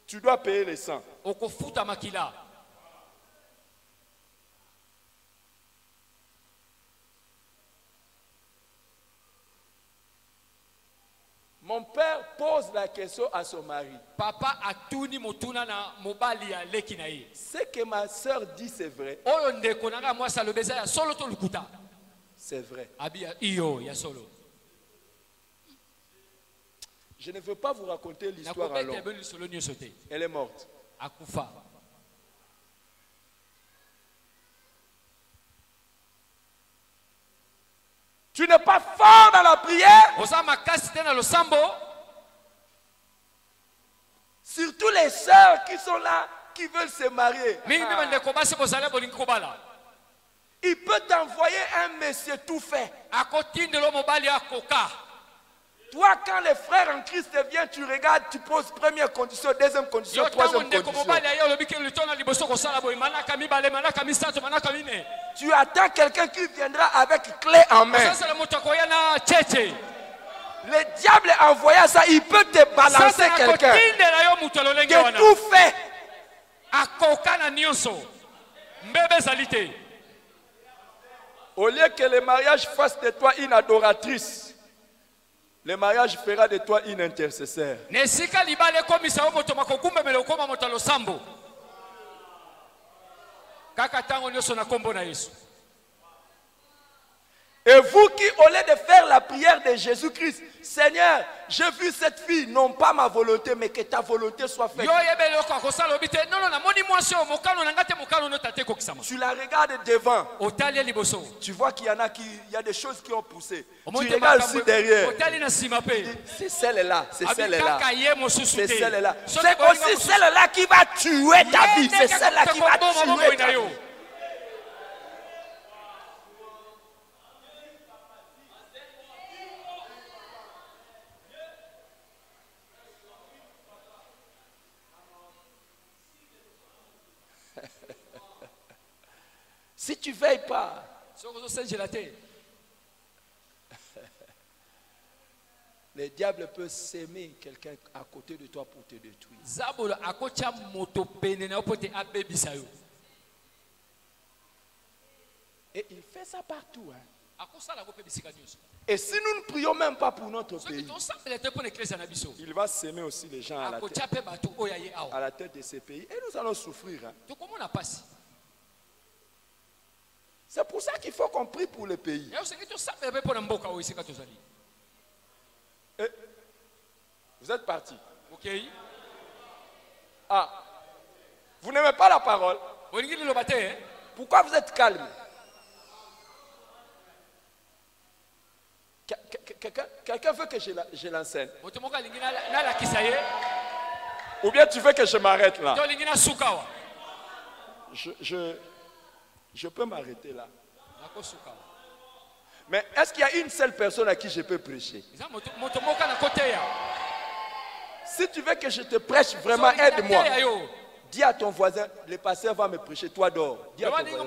[SPEAKER 1] Tu dois payer les 100. Mon père pose la question à son mari.
[SPEAKER 2] Papa atuni motuna na mobali ya leki na ye.
[SPEAKER 1] Ce que ma soeur dit, c'est vrai.
[SPEAKER 2] Oyo ndeko nanga mwasi alobeza ya solo to lukuta.
[SPEAKER 1] C'est vrai.
[SPEAKER 2] Abi iyo ya solo.
[SPEAKER 1] Je ne veux pas vous raconter l'histoire en long. Elle est morte.
[SPEAKER 2] Akufa.
[SPEAKER 1] Tu n'es pas fort dans la prière. Surtout les sœurs qui sont là, qui veulent se marier. Il peut t'envoyer un monsieur tout fait. Toi, quand les frères en Christ viennent, tu regardes, tu poses première condition, deuxième condition, troisième condition. Tu attends quelqu'un qui viendra avec clé en main. Le diable envoya ça, il peut te balancer quelqu'un qui est tout fait. Au lieu que le mariage fasse de toi une adoratrice, le mariage fera de toi une intercesseur. Et vous qui, au lieu de faire la prière de Jésus-Christ, Seigneur, j'ai vu cette fille, non pas ma volonté, mais que ta volonté soit faite. Tu la regardes devant. Tu vois qu'il y en a il y a des choses qui ont poussé. Tu regardes aussi derrière. C'est celle-là, c'est celle-là. C'est celle-là. C'est aussi celle-là qui va tuer ta vie. C'est celle-là qui va tuer ta vie. Si tu ne veilles pas, le diable peut s'aimer quelqu'un à côté de toi pour te détruire. Et il fait ça partout. Et si nous ne prions même pas pour notre pays, il va s'aimer aussi les gens à la tête de ces pays. Et nous allons souffrir. C'est pour ça qu'il faut qu'on prie pour le pays. Et vous êtes partis.
[SPEAKER 2] Okay.
[SPEAKER 1] Ah, vous n'aimez pas la parole? Pourquoi vous êtes calme? Quelqu'un veut que je l'enseigne? Ou bien tu veux que je m'arrête là? Je peux m'arrêter là. Mais est-ce qu'il y a une seule personne à qui je peux prêcher? Si tu veux que je te prêche vraiment, aide-moi. Dis à ton voisin, le pasteur va me prêcher, toi dors. Dis à ton voisin.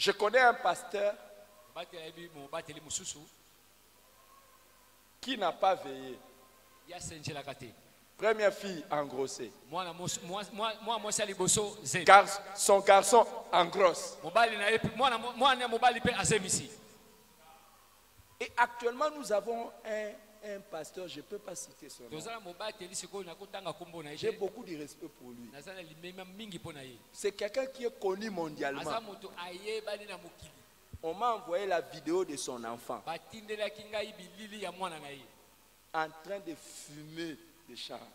[SPEAKER 1] Je connais un pasteur qui n'a pas veillé. Première fille engrossée. Son garçon engrosse. Et actuellement, nous avons un pasteur, je ne peux pas citer son nom. J'ai beaucoup de respect pour lui. C'est quelqu'un qui est connu mondialement. On m'a envoyé la vidéo de son enfant en train de fumer des chanvre.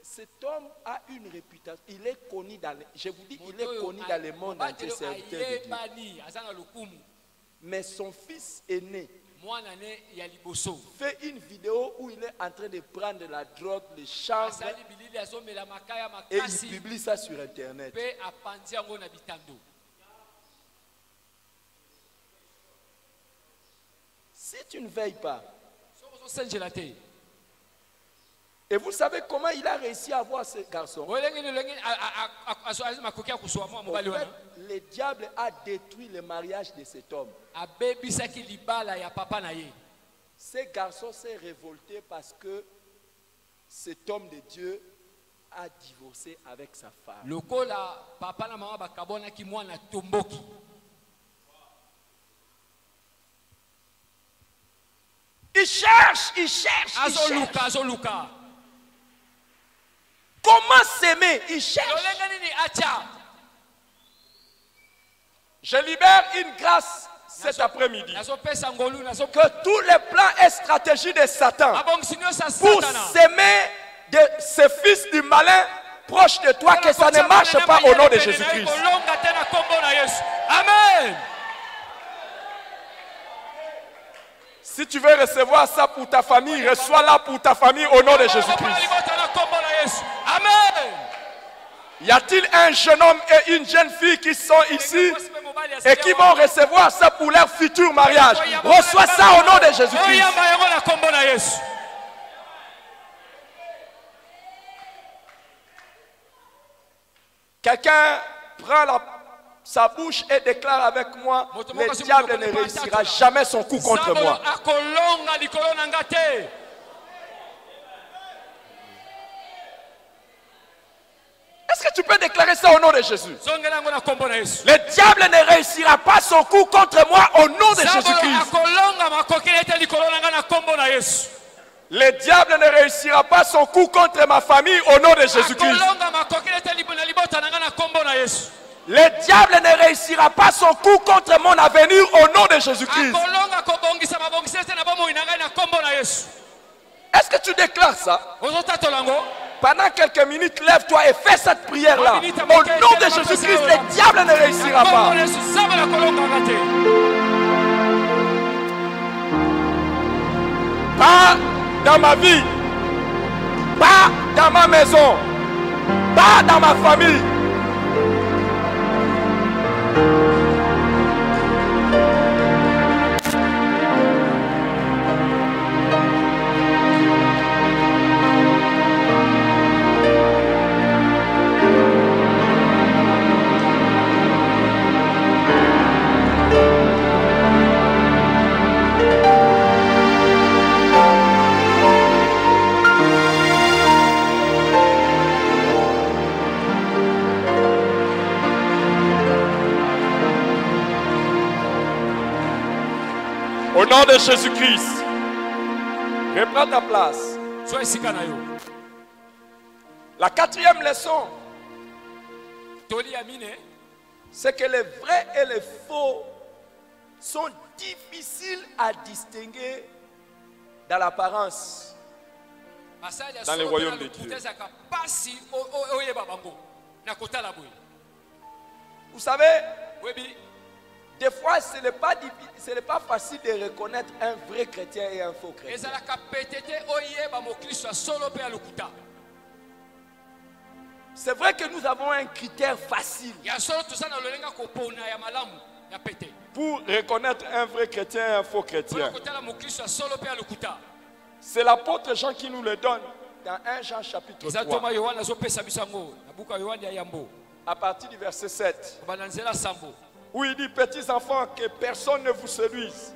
[SPEAKER 1] Cet homme a une réputation. Il est connu dans je vous dis, il est connu dans le monde entier, serviteur de Dieu. Mais son fils aîné fait une vidéo où il est en train de prendre la drogue, le chanvre, et il publie ça sur internet. Si tu ne veilles pas, et vous savez comment il a réussi à avoir ce garçon? En fait, le diable a détruit le mariage de cet homme. Ce garçon s'est révolté parce que cet homme de Dieu a divorcé avec sa femme. Il cherche. Comment s'aimer? Il cherche. Je libère une grâce cet après-midi. Que tous les plans et stratégies de Satan pour s'aimer de ce fils du malin proche de toi, que ça ne marche pas au nom de Jésus-Christ.
[SPEAKER 2] Amen.
[SPEAKER 1] Si tu veux recevoir ça pour ta famille, reçois-la pour ta famille au nom de Jésus-Christ.
[SPEAKER 2] Amen.
[SPEAKER 1] Y a-t-il un jeune homme et une jeune fille qui sont ici et qui vont recevoir ça pour leur futur mariage? Reçois ça au nom de Jésus-Christ. Quelqu'un prend sa bouche et déclare avec moi: le diable ne réussira jamais son coup contre moi. Est-ce que tu peux déclarer ça au nom de Jésus? Le diable ne réussira pas son coup contre moi au nom de Jésus-Christ. Le diable ne réussira pas son coup contre ma famille au nom de Jésus-Christ. Le diable ne réussira pas son coup contre mon avenir au nom de Jésus-Christ. Est-ce que tu déclares ça? Pendant quelques minutes, lève-toi et fais cette prière-là. Au nom de Jésus-Christ, le diable ne réussira pas. Pas dans ma vie, pas dans ma maison, pas dans ma famille. Au nom de Jésus-Christ, reprends ta place. La quatrième leçon, c'est que les vrais et les faux sont difficiles à distinguer dans l'apparence.
[SPEAKER 3] Dans le royaume de Dieu.
[SPEAKER 1] Vous savez, des fois, ce n'est pas facile de reconnaître un vrai chrétien et un faux chrétien. C'est vrai que nous avons un critère facile pour reconnaître un vrai chrétien et un faux chrétien. C'est l'apôtre Jean qui nous le donne dans 1 Jean chapitre 3. À partir du verset 7. Où il dit, petits enfants, que personne ne vous séduise.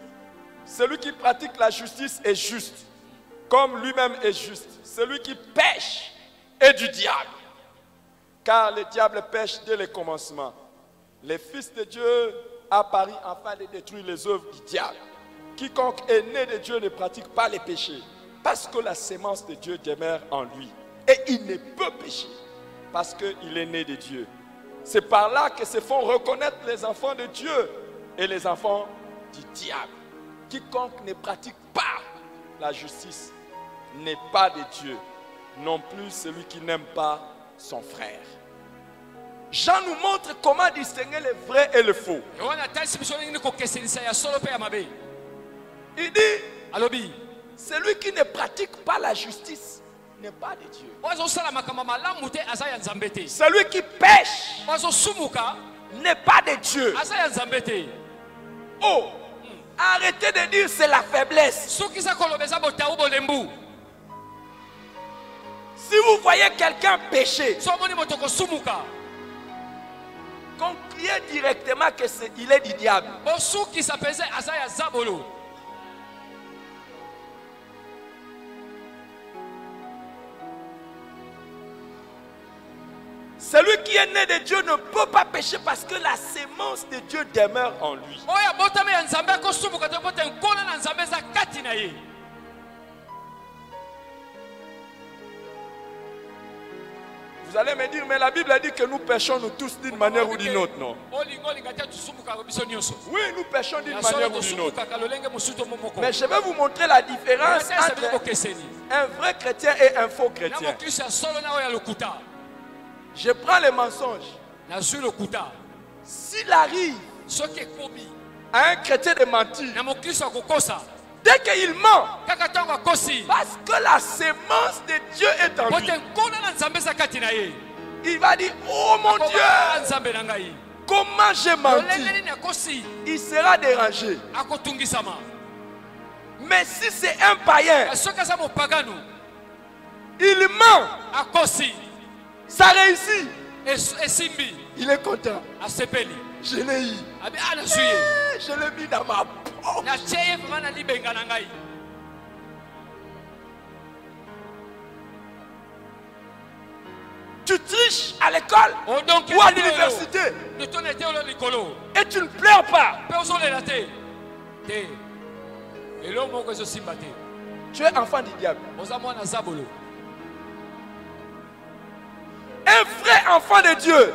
[SPEAKER 1] Celui qui pratique la justice est juste, comme lui-même est juste. Celui qui pêche est du diable. Car le diable pêche dès le commencement. Le Fils de Dieu apparut afin de détruire les œuvres du diable. Quiconque est né de Dieu ne pratique pas les péchés, parce que la sémence de Dieu demeure en lui. Et il ne peut pécher, parce qu'il est né de Dieu. C'est par là que se font reconnaître les enfants de Dieu et les enfants du diable. Quiconque ne pratique pas la justice n'est pas de Dieu, non plus celui qui n'aime pas son frère. Jean nous montre comment distinguer le vrai et le faux. Il dit, celui qui ne pratique pas la justice n'est pas de Dieu. Celui qui pêche n'est pas de Dieu. Oh, arrêtez de dire c'est la faiblesse. Si vous voyez quelqu'un pécher, concluez directement qu'il est du diable. Celui qui est né de Dieu ne peut pas pécher parce que la sémence de Dieu demeure en lui. Vous allez me dire, mais la Bible a dit que nous péchons nous tous d'une manière ou d'une autre, non? Oui, nous péchons d'une manière ou d'une autre. Mais je vais vous montrer la différence entre un vrai chrétien et un faux chrétien. Je prends le mensonge. S'il arrive à un chrétien de mentir, dès qu'il ment, parce que la sémence de Dieu est en lui, il va dire, oh mon Dieu, comment j'ai menti? Il sera dérangé. Mais si c'est un païen, il ment, ça réussit. Il est content. Je l'ai eu. Je l'ai mis dans ma poche. Tu triches à l'école ou à l'université et tu ne pleures pas. Tu es enfant du diable. Un vrai enfant de Dieu,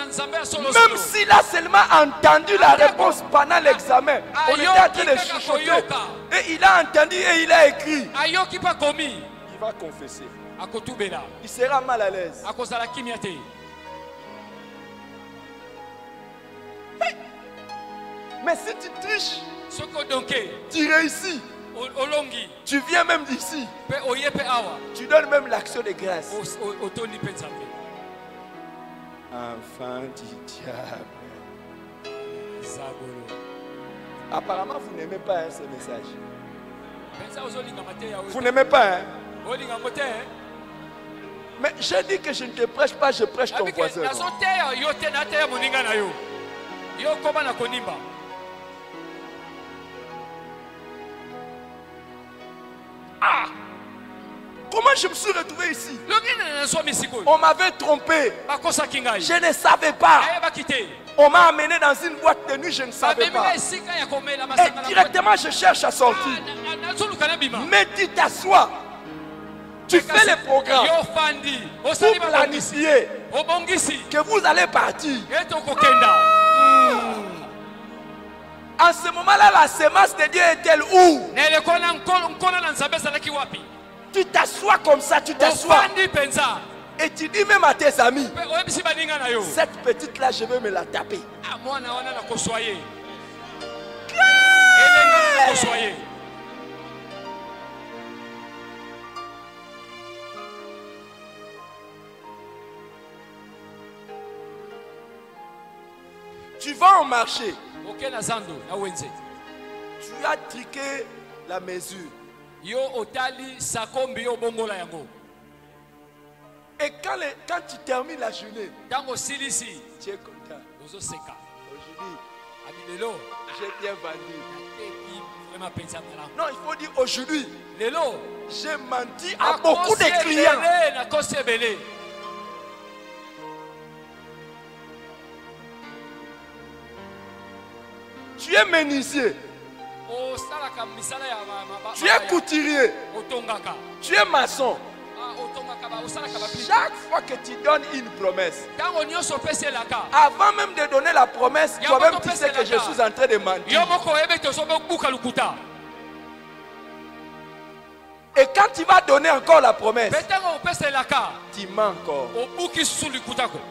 [SPEAKER 1] même s'il a seulement entendu la réponse pendant l'examen, on était en train de chuchoter, et il a entendu et il a écrit, il va confesser. Il sera mal à l'aise. Mais si tu triches, tu réussis. Tu viens même d'ici. Tu donnes même l'action de grâce. Enfant du diable. Apparemment, vous n'aimez pas ce message. Vous n'aimez pas, hein? Mais j'ai dit que je ne te prêche pas, je prêche ton voisin. Ah! Comment je me suis retrouvé ici? On m'avait trompé. Je ne savais pas. On m'a amené dans une boîte de nuit, je ne savais pas. Et directement, je cherche à sortir. Mais tu t'assois. Tu fais les programmes pour planifier que vous allez partir. En ce moment-là, la semence de Dieu est-elle où? Tu t'assois comme ça, tu t'assois. Et tu dis même à tes amis, cette petite-là, je vais me la taper. Tu vas en marché. Tu as triqué la mesure. Et quand tu termines la journée, tu es content. Aujourd'hui, j'ai bien vendu. Non, il faut dire aujourd'hui, j'ai menti à beaucoup de clients. Tu es menuisier. Tu es couturier. Tu es maçon. Chaque fois que tu donnes une promesse, avant même de donner la promesse, toi-même tu sais que je suis en train de mentir. Et quand tu vas donner encore la promesse, tu mens encore.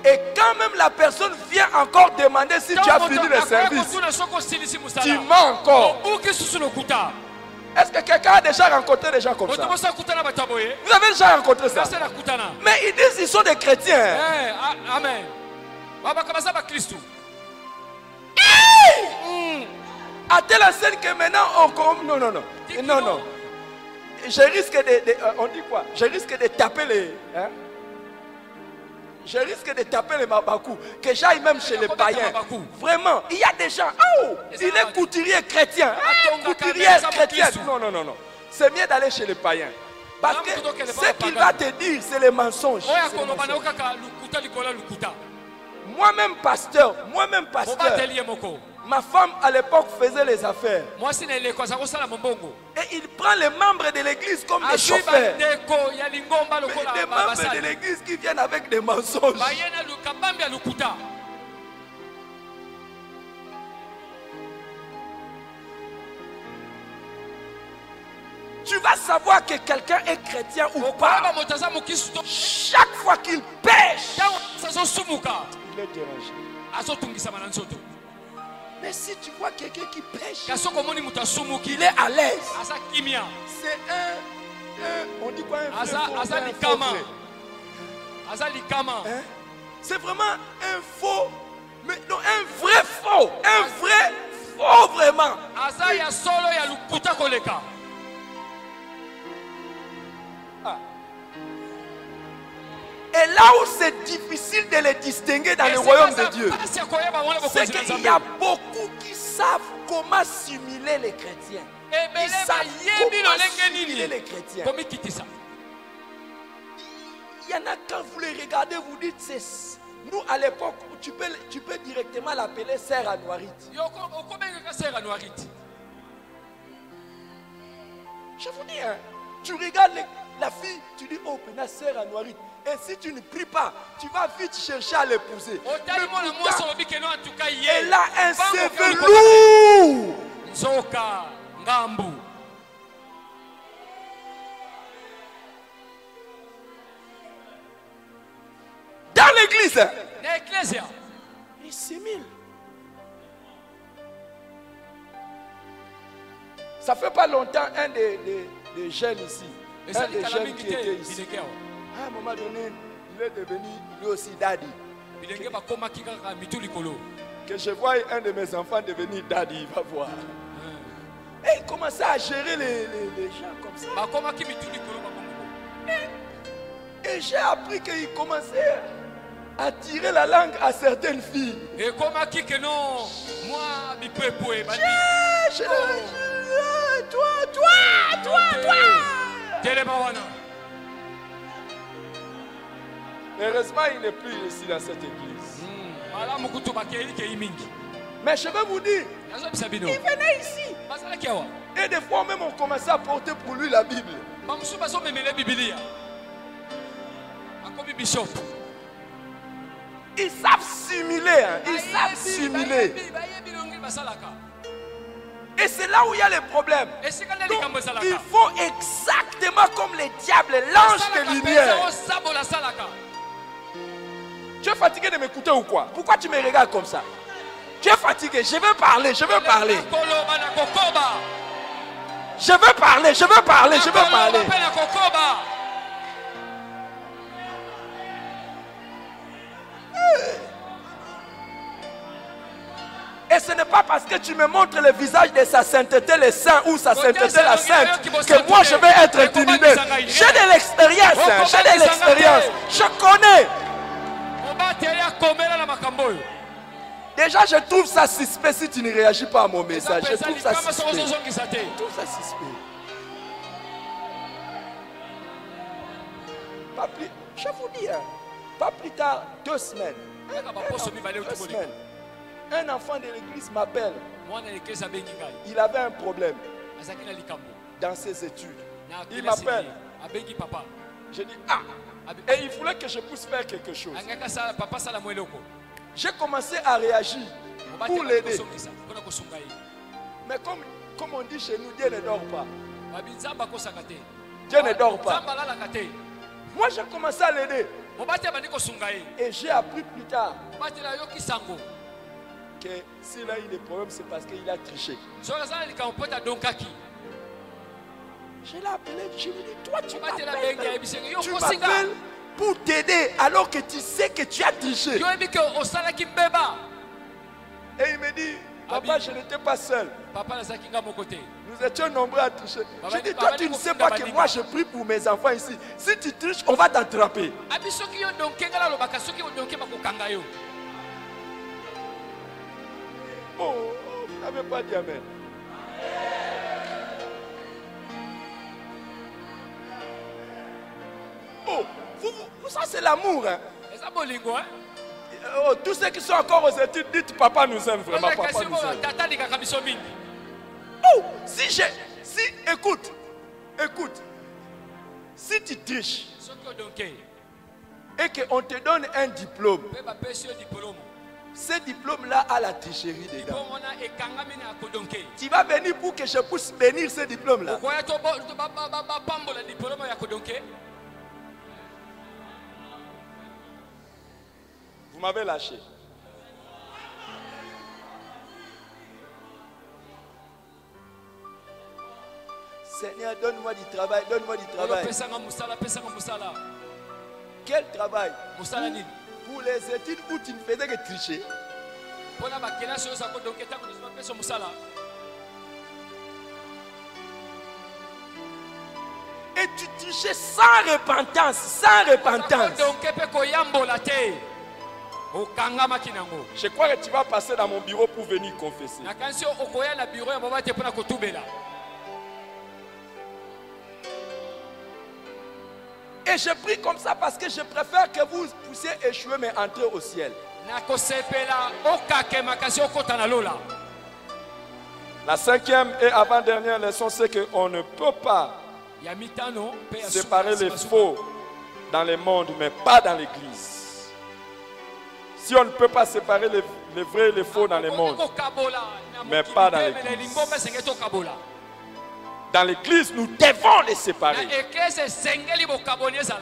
[SPEAKER 1] Et quand même la personne vient encore demander si tu as fini le service, tu mens encore. Est-ce que quelqu'un a déjà rencontré des gens comme ça? Vous avez déjà rencontré ça? Mais ils disent qu'ils sont des chrétiens. Amen. À telle enseigne que maintenant on... Non. Je risque on dit quoi? Je risque de taper les... Je risque de taper les mabakous. Que j'aille même chez les païens. Vraiment, il y a des gens. Oh, il est couturier chrétien. Couturier chrétien. Non. C'est mieux d'aller chez les païens. Parce que ce qu'il va te dire, c'est les mensonges. Moi-même pasteur. Ma femme à l'époque faisait les affaires. Et il prend les membres de l'église comme des chauffeurs. Mais des membres de l'église qui viennent avec des mensonges. Tu vas savoir que quelqu'un est chrétien ou pas. Chaque fois qu'il pêche, il est dérangé. Mais si tu vois quelqu'un qui pêche, il est à l'aise. C'est on dit quoi, un c'est vraiment un faux, mais non, un vrai faux. Un vrai faux vraiment. Et là où c'est difficile de les distinguer dans le royaume de Dieu, c'est qu'il y a beaucoup qui savent comment simuler les chrétiens. Ils savent comment simuler les chrétiens. Il y en a quand vous les regardez, vous dites, c'est... Nous à l'époque, tu peux directement l'appeler Sœur Anouarit. Je vous dis, tu regardes la fille, tu dis, oh, Pena, Sœur Anouarit. Et si tu ne pries pas, tu vas vite chercher à l'épouser. Elle a un CV lourd. Dans l'église, il s'imile. Ça fait pas longtemps, un des jeunes ici, un des jeunes qui était ici, à un moment donné, il est devenu lui aussi daddy. Que je vois un de mes enfants devenir daddy, il va voir. Et il commençait à gérer les gens comme ça. Et j'ai appris qu'il commençait à tirer la langue à certaines filles. Toi. Heureusement, il n'est plus ici dans cette église. Mais je vais vous dire, il venait ici. Et des fois même on commençait à porter pour lui la Bible. Ils savent simuler. Ils savent simuler. Et c'est là où il y a les problèmes. Donc, il faut exactement comme les diables, l'ange de lumière. Tu es fatigué de m'écouter ou quoi? Pourquoi tu me regardes comme ça? Tu es fatigué, je veux parler, je veux parler. Je veux parler, je veux parler, je veux parler. Et ce n'est pas parce que tu me montres le visage de sa sainteté, le saint, ou sa sainteté, la sainte, que moi je vais être intimidé. J'ai de l'expérience, j'ai de l'expérience. Je connais. Déjà, je trouve ça suspect si tu ne réagis pas à mon message. Je trouve ça suspect. Je trouve ça suspect. Pas plus, je vous dis, pas plus tard, 2 semaines. 2 semaines. Un enfant de l'église m'appelle. Il avait un problème dans ses études. Il m'appelle. Je dis, ah, et il voulait que je puisse faire quelque chose. J'ai commencé à réagir pour l'aider. Mais comme on dit chez nous, Dieu ne dort pas. Dieu ne dort pas. Moi, j'ai commencé à l'aider. Et j'ai appris plus tard que s'il a eu des problèmes, c'est parce qu'il a triché. Je l'ai appelé, je lui ai dit, toi tu m'appelles pour t'aider alors que tu sais que tu as triché. Et il me dit, papa, je n'étais pas seul. Nous étions nombreux à tricher. Je dis, toi tu ne sais pas que moi je prie pour mes enfants ici. Si tu triches, on va t'attraper. Oh, vous n'avez pas dit amen. Oh, ça c'est l'amour. Hein? Oh, tous ceux qui sont encore aux études, dites papa nous aime vraiment. Papa nous aime. Oh, écoute, si tu triches et qu'on te donne un diplôme, ce diplôme-là a la tricherie dedans. Tu vas venir pour que je puisse bénir ce diplôme-là. Vous m'avez lâché. Seigneur, donne-moi du travail, donne-moi du travail. Quel travail? Pour les études où tu ne faisais que tricher. Et tu trichais sans repentance, sans repentance. Je crois que tu vas passer dans mon bureau pour venir confesser. Et je prie comme ça parce que je préfère que vous puissiez échouer mais entrer au ciel. La 5e et avant-dernière leçon, c'est qu'on ne peut pas séparer les faux dans le monde, mais pas dans l'église. Si on ne peut pas séparer les vrais et les faux dans le monde, mais pas dans l'église. Dans l'église, nous devons les séparer.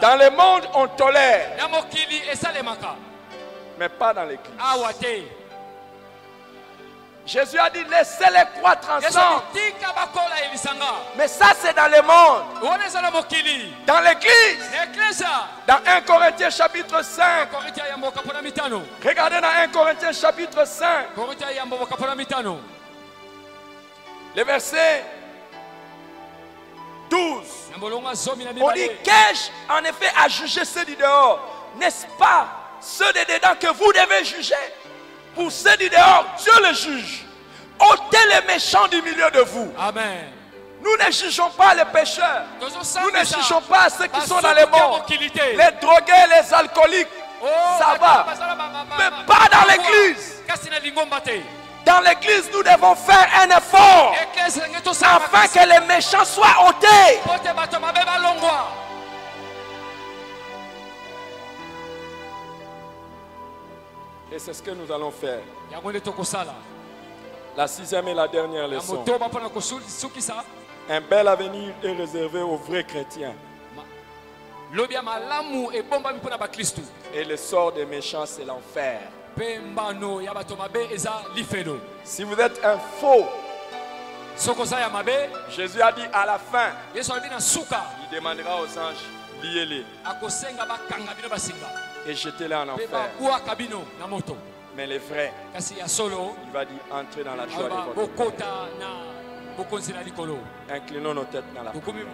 [SPEAKER 1] Dans le monde, on tolère. Mais pas dans l'église. Jésus a dit, laissez-les croître ensemble. Mais ça, c'est dans le monde. Dans l'église. Dans 1 Corinthiens chapitre 5. Regardez dans 1 Corinthiens chapitre 5. Le verset 12. On dit, qu'ai-je en effet à juger ceux du dehors? N'est-ce pas ceux de dedans que vous devez juger? Pour ceux du dehors, Dieu les juge. Ôtez les méchants du milieu de vous. Amen. Nous ne jugeons pas les pécheurs. Nous ne jugeons pas ceux qui sont dans les morts. Les drogués, les alcooliques. Ça va. Mais pas dans l'église. Dans l'église, nous devons faire un effort afin que les méchants soient ôtés. Et c'est ce que nous allons faire.
[SPEAKER 3] La sixième et la dernière leçon. Un bel avenir est réservé aux vrais chrétiens. Et le sort des méchants, c'est l'enfer. Si vous êtes un faux, Jésus a dit à la fin, il demandera aux anges, liez-les et jetez-les en enfer. Mais les vrais, il va dire, entrez dans la joie de votre Père. Inclinons nos têtes dans la prière.